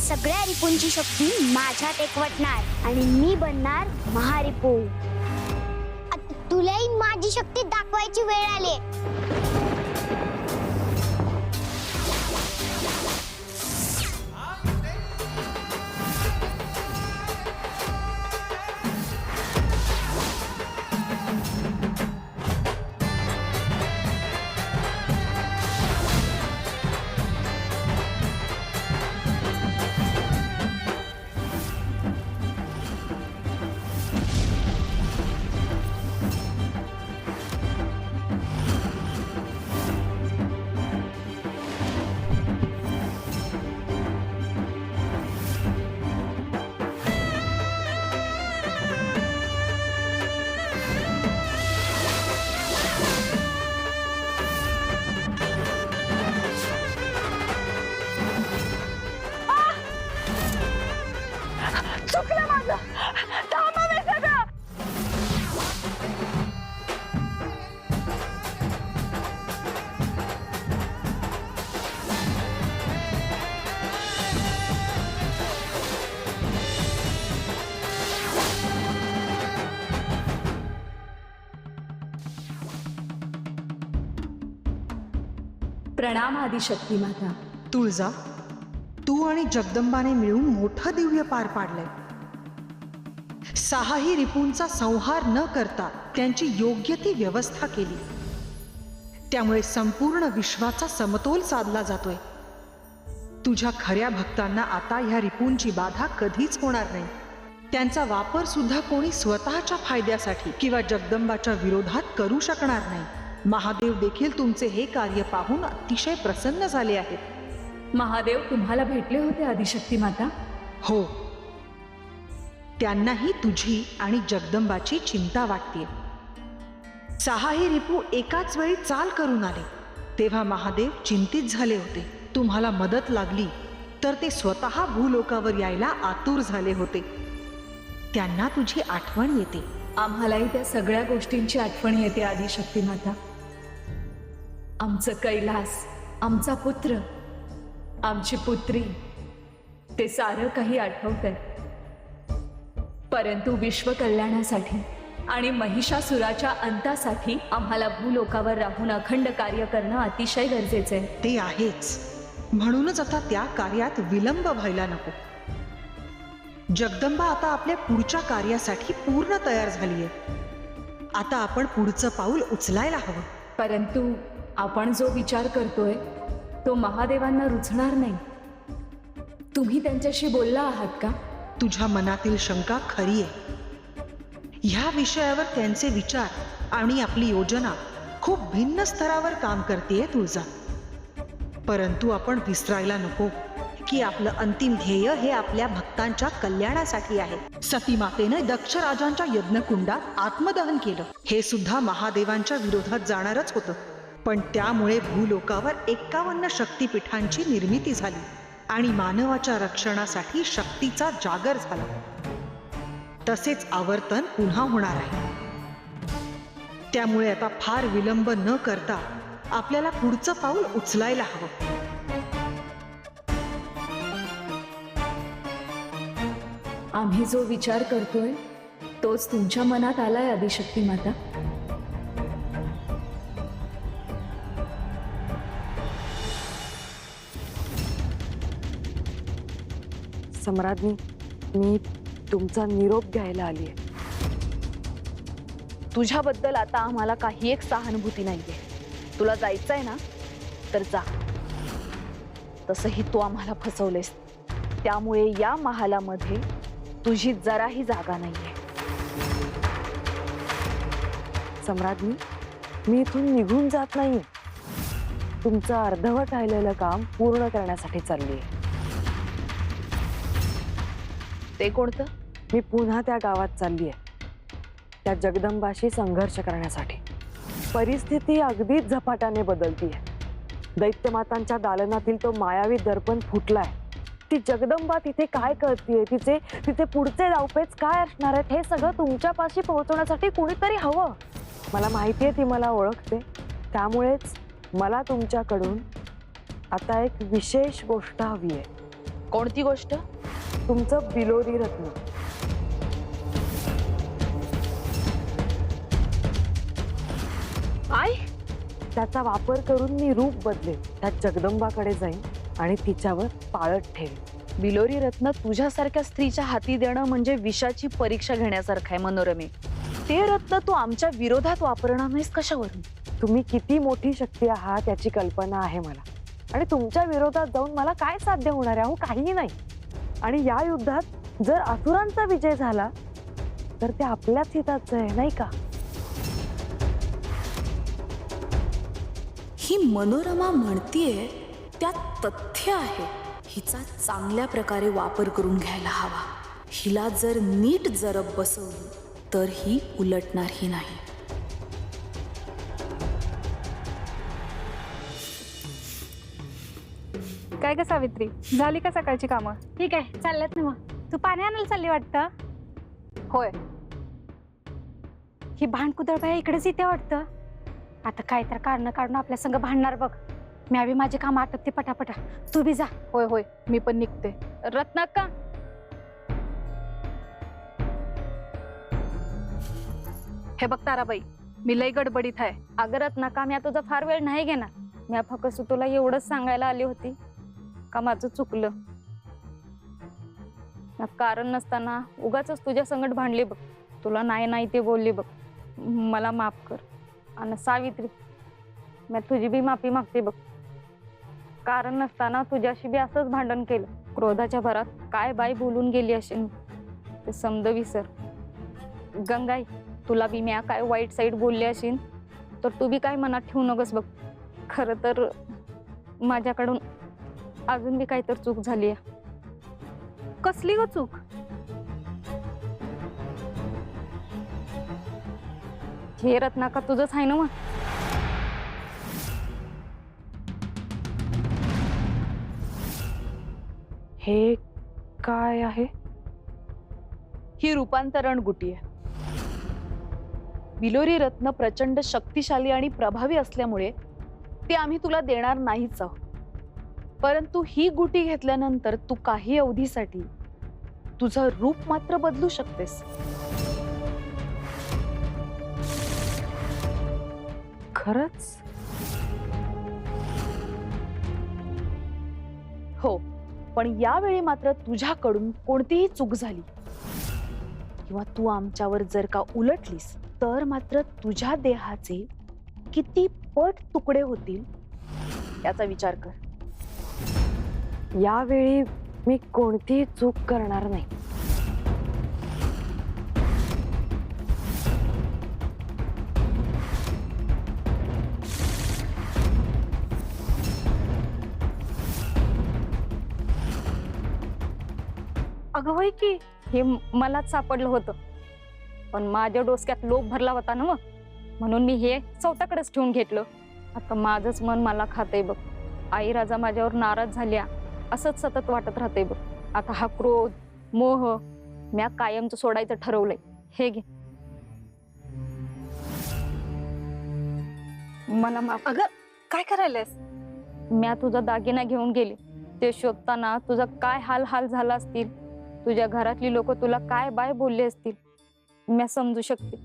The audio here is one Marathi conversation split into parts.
सगळ्या रिपूंची शक्ती माझ्यात एकवटणार आणि मी बनणार महारिपू. तुलाही माझी शक्ती दाखवायची वेळ आली. चुकलं माझं. थांबावे सगळं. प्रणाम आदिशक्ती माता. तुळजा, तू आणि जगदंबाने मिळून मोठं दिव्य पार पाडलंय. सहाही रिपूंचा संहार न करता त्यांची योग्य ती व्यवस्था केली. त्यामुळे संपूर्ण विश्वाचा समतोल साधला जातोय. तुझ्या खऱ्या भक्तांना आता ह्या रिपूंची बाधा कधीच होणार नाही. त्यांचा वापर सुद्धा कोणी स्वतःच्या फायद्यासाठी किंवा जगदंबाच्या विरोधात करू शकणार नाही. महादेव देखील तुमचे हे कार्य पाहून अतिशय प्रसन्न झाले आहेत. महादेव तुम्हाला भेटले होते आदिशक्ती माता? हो, त्यांनाही तुझी आणि जगदंबाची चिंता वाटते. सहाही रिपू एकाच वेळी चाल करून आले तेव्हा महादेव चिंतित झाले होते. तुम्हाला मदत लागली तर ते स्वतः भूलोकावर यायला आतुर झाले होते. त्यांना तुझी आठवण येते. आम्हालाही त्या सगळ्या गोष्टींची आठवण येते आदिशक्ती माता. आमचं कैलास, आमचा पुत्र, आमची पुत्री, ते सारं काही आठवतंय. परंतु विश्व कल्याणासाठी आणि महिषासुराच्या अंतासाठी आम्हाला भूलोकावर राहून अखंड कार्य करणं अतिशय गरजेचं आहे. ते आहेच. म्हणूनच आता त्या कार्यात विलंब व्हायला नको. जगदंबा आता आपल्या पुढच्या कार्यासाठी पूर्ण तयार झालीये. आता आपण पुढचं पाऊल उचलायला हवं. परंतु आपण जो विचार करतोय तो महादेवांना रुचणार नाही. तुम्ही त्यांच्याशी बोलला आहात का? तुझ्या मनातील शंका खरी आहे. ह्या विषयावर त्यांचे विचार आणि आपली योजना खूप भिन्न स्तरावर काम करतेय तुळजा. परंतु आपण विसरायला नको की आपलं अंतिम ध्येय हे आपल्या भक्तांच्या कल्याणासाठी आहे. सती मातेने दक्ष राजांच्या यज्ञकुंडात आत्मदहन केलं. हे सुद्धा महादेवांच्या विरोधात जाणारच होतं. पण त्यामुळे भूलोकावर 51 शक्तिपीठांची निर्मिती झाली आणि मानवाच्या रक्षणासाठी शक्तीचा जागर झाला. तसेच आवर्तन पुन्हा होणार आहे. त्यामुळे आता फार विलंब न करता आपल्याला पुढचं पाऊल उचलायला हवं. आम्ही जो विचार करतोय तोच तुमच्या मनात आलाय आदिशक्ती माता. सम्राज्ञी, मी तुमचा निरोप घ्यायला आली आहे. तुझ्याबद्दल आता आम्हाला काही एक सहानुभूती नाहीये. तुला जायचंय ना तर जा. तसंही तू आम्हाला फसवलेस. त्यामुळे या महालामध्ये तुझी जराही जागा नाहीये. सम्राज्ञी, मी इथून निघून जात नाही. तुमचं अर्धवट राहिलेलं काम पूर्ण करण्यासाठी चालली आहे. ते कोणतं? मी पुन्हा त्या गावात चालली आहे. त्या जगदंबाशी संघर्ष करण्यासाठी. परिस्थिती अगदीच झपाट्याने बदलतीये. दैत्यमातांच्या दालनातील तो मायावी दर्पण फुटलाय. ती जगदंबा तिथे काय करतेय, तिचे पुढचे धावपेच काय असणार आहेत हे सगळं तुमच्यापाशी पोहोचवण्यासाठी कुणीतरी हवं. मला माहिती आहे ती मला ओळखते. त्यामुळेच मला तुमच्याकडून आता एक विशेष गोष्ट हवी आहे. कोणती गोष्ट? तुमचं बिलोरी रत्न. काय? त्याचा वापर करून मी रूप बदलेन, त्या जगदंबाकडे जाईन आणि तिच्यावर पाळत ठेवीन. बिलोरी रत्न तुझ्यासारख्या स्त्रीच्या हाती देणं म्हणजे विषाची परीक्षा घेण्यासारखं आहे मनोरमे. ते रत्न तू आमच्या विरोधात वापरणार नाहीस कशावरून? तुम्ही किती मोठी शक्ती आहात याची कल्पना आहे मला, आणि तुमच्या विरोधात जाऊन मला काय साध्य होणार आहे? काहीही नाही. आणि या युद्धात जर असुरांचा विजय झाला तर ते आपल्याच हिताचं आहे, नाही का? ही मनोरमा म्हणतीये त्यात तथ्य आहे. हिचा चांगल्या प्रकारे वापर करून घ्यायला हवा. हिला जर नीट जरब बसवली तर ही उलटणारही नाही. काय ग सावित्री, झाली का सकाळची कामं? ठीक आहे, चालल्यात ना. मग तू पाणी आणायला चालली वाटतं. होय. ही भांडकुदळ बाई इकडेच येते वाटतं. आता काय तर कारण काढून आपल्या संग भांडणार बघ. मी आधी माझे काम आटपते पटापटा, तू बी जा. होय होय, मी पण निघते. रत्नाक्का, हे बघ ताराबाई, मी लय गडबडीत आहे. अगं रत्नाक्का, मी तुझा फार वेळ नाही घेणार. मी फक्त तुला एवढंच सांगायला आली होती का माझं चुकलं. कारण नसताना उगाच तुझ्या संगत भांडली बघ. तुला नाही नाही ते बोलली बघ. मला माफ कर. आणि सावित्री, मी तुझी बी माफी मागते बघ. कारण नसताना तुझ्याशी बी असंच भांडण केलं. क्रोधाच्या भरात काय बाई बोलून गेली असेल ते समज विसर. गंगाई, तुला बी म्या काय वाईट साईड बोलली असेल तर तू बी काय मनात ठेवू नकोस बघ. खरं तर माझ्याकडून अजून बी काहीतरी चूक झाली आहे. कसली ग चूक? हे रत्नाका तुझंच आहे ना मग. हे काय आहे? ही रूपांतरण गुटी आहे. बिलोरी रत्न प्रचंड शक्तिशाली आणि प्रभावी असल्यामुळे ते आम्ही तुला देणार नाहीच आहोत. परंतु ही गुटी घेतल्यानंतर तू काही अवधीसाठी तुझं रूप मात्र बदलू शकतेस. खरंच? हो, पण यावेळी मात्र तुझ्याकडून कोणतीही चूक झाली किंवा तू आमच्यावर जर का उलटलीस तर मात्र तुझ्या देहाचे किती पट तुकडे होतील याचा विचार कर. यावेळी मी कोणतीही चूक करणार नाही. अगं होय की, हे मलाच सापडलं होतं. पण माझ्या डोसक्यात लोभ भरला होता ना, म्हणून मी हे स्वतःकडेच ठेवून घेतलं. आता माझंच मन मला खातंय बघ. आई राजा माझ्यावर नाराज झाल्या असंच सतत वाटत राहते बघ. आता हा क्रोध मोह म्या कायमचं सोडायचं ठरवलंय. हे घे, मला माफ. अगं काय करायलास? म्या तुझा दागिना घेऊन गेले. ते शोधताना तुझा काय हाल हाल झाला असतील. तुझ्या घरातली लोक तुला काय बाय बोलले असतील. म्या समजू शकते.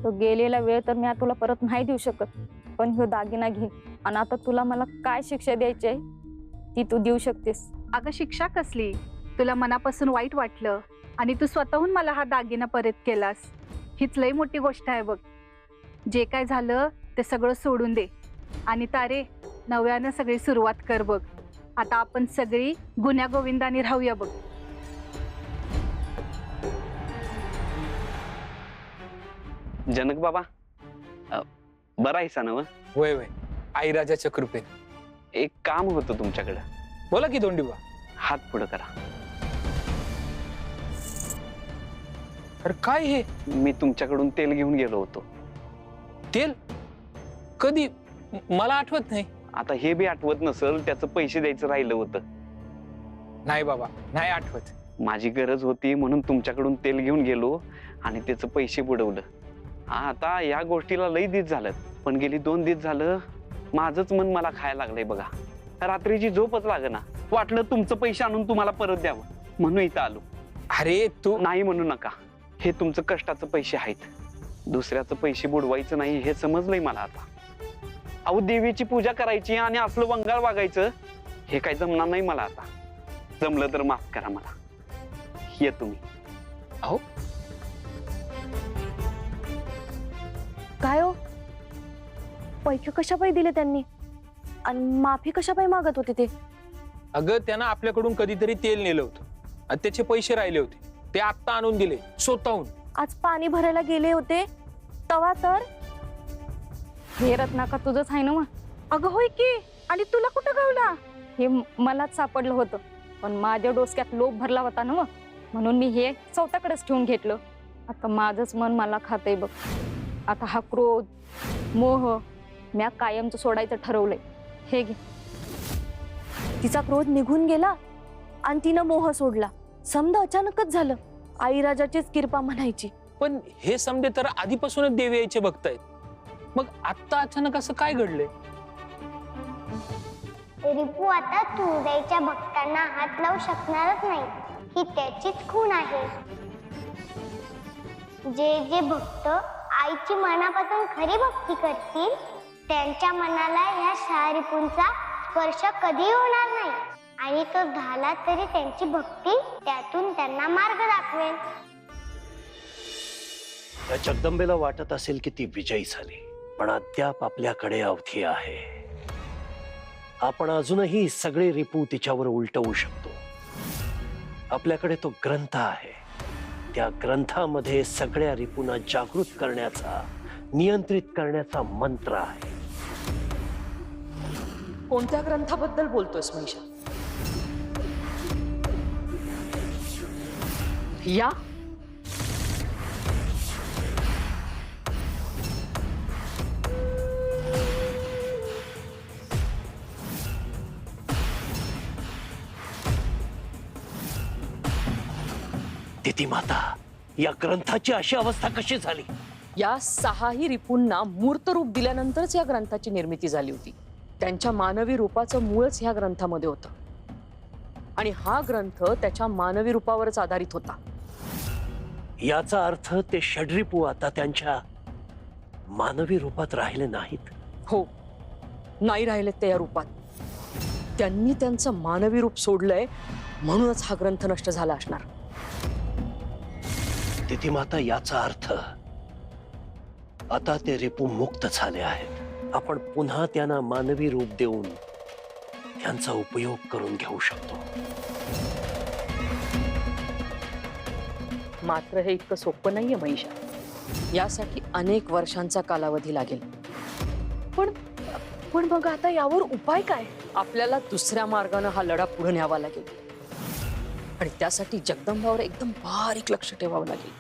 तो गेलेला वेळ तर म्या तुला परत नाही देऊ शकत. पण ह्यो दागिना घे आणि आता तुला मला काय शिक्षा द्यायची आहे ती तू देऊ शकतेस. अगं शिक्षा कसली? तुला मनापासून वाईट वाटलं आणि तू स्वतःहून मला हा दागिना परत केलास. हीच लई मोठी गोष्ट आहे बघ. जे काय झालं ते सगळं सोडून दे आणि तारे, नव्यानं सगळी सुरुवात कर बघ. आता आपण सगळी गुण्या गोविंदाने राहूया बघ. जनक बाबा, बरा आहेसा ना? वय वय, आई राजाच्या कृपेत. एक काम होतं तुमच्याकडं. बोला की दोंडीबा. हात पुढं करा. अरे काय हे? मी तुमच्याकडून तेल घेऊन गेलो होतो. तेल? कधी? मला आठवत नाही. आता हे बी आठवत नसल, त्याचं पैसे द्यायचं राहिलं होतं. नाही बाबा, नाही आठवत. माझी गरज होती म्हणून तुमच्याकडून तेल घेऊन गेलो आणि त्याचं पैसे बुडवलं. आता या गोष्टीला लई दिवस झालं, पण गेली 2 दिवस झालं माझंच मन मला खायला लागलंय बघा. रात्रीची झोपच लागेना. वाटलं तुमचं पैसे आणून तुम्हाला परत द्यावं म्हणून इथं आलो. अरे तू नाही म्हणू नका. हे तुमचं कष्टाचं पैसे आहेत. दुसऱ्याचं पैसे बुडवायचं नाही हे समजलंय मला आता. अहो देवीची पूजा करायची आणि असलं वंगाळ वागायचं हे काय जमणार नाही मला आता. जमलं तर माफ करा मला. ये तुम्ही. अहो काय हो, पैसे कशापायी दिले त्यांनी आणि माफी कशापायी मागत होते ते? अगं त्यानं आपल्याकडून कधीतरी तेल नेलं होतं आणि त्याचे पैसे राहिले होते. ते आत्ता आणून दिले स्वतःहून. आज पाणी भरायला गेले होते तवा तर हे रत्नाकर तुझंच आहे ना मग? अगं होय की. आणि तुला कुठं गावला? हे मलाच सापडलं होतं, पण माझ्या डोसक्यात लोभ भरला होता ना मग, म्हणून मी हे स्वतःकडेच ठेवून घेतलं. आता माझंच मन मला खातंय बघ. आता हा क्रोध मोह म्या कायमचं सोडायचं ठरवलंय. हे घे. तिचा क्रोध निघून गेला आणि तिनं मोह सोडला. समजा अचानकच झालं. आई राजाचीच कृपा म्हणायची. पण हे समजे तर आधीपासूनच देवी यायचे भक्त आहेत. मग आत्ता अचानक असं काय घडलंय? रिपू आता तुळजाईच्या भक्तांना हात लावू शकणारच नाही. ही त्याचीच खूण आहे. जे जे भक्त आईची मनापासून खरी भक्ती करतील त्यांच्या मनाला ह्या 6 रिपूंचा स्पर्श कधी होणार नाही आणि तो झाला तरी त्यांची भक्ती त्यातून त्यांना मार्ग दाखवेल. या जगदंबेला वाटत असेल की ती विजयी झाली, पण अद्याप आपल्याकडे अवधी आहे. आपण अजूनही सगळे रिपू तिच्यावर उलटवू शकतो. आपल्याकडे तो ग्रंथ आहे. त्या ग्रंथामध्ये सगळ्या रिपूंना जागृत करण्याचा, नियंत्रित करण्याचा मंत्र आहे. कोणत्या ग्रंथाबद्दल बोलतोस महिषा? या तिथी माता, या ग्रंथाची अशी अवस्था कशी झाली? या 6ही रिपूंना मूर्त रूप दिल्यानंतरच या ग्रंथाची निर्मिती झाली होती. त्यांच्या मानवी रूपाचं मूळच ह्या ग्रंथामध्ये होतं आणि हा ग्रंथ त्याच्या मानवी रूपावरच आधारित होता. याचा अर्थ ते षड्रिपू आता त्यांच्या मानवी रूपात राहिले नाहीत. हो, नाही राहिले ते या रूपात. त्यांनी त्यांचं मानवी रूप सोडलंय म्हणूनच हा ग्रंथ नष्ट झाला असणार. तिथी माता, याचा अर्थ आता ते रिपू मुक्त झाले आहेत. आपण पुन्हा त्यांना मानवी रूप देऊन त्यांचा उपयोग करून घेऊ शकतो. मात्र हे इतकं सोपं नाहीये महिषा. यासाठी अनेक वर्षांचा कालावधी लागेल. पण मग आता यावर उपाय काय? आपल्याला दुसऱ्या मार्गाने हा लढा पुढे न्यावा लागेल आणि त्यासाठी जगदंबावर एकदम बारीक लक्ष ठेवावं लागेल.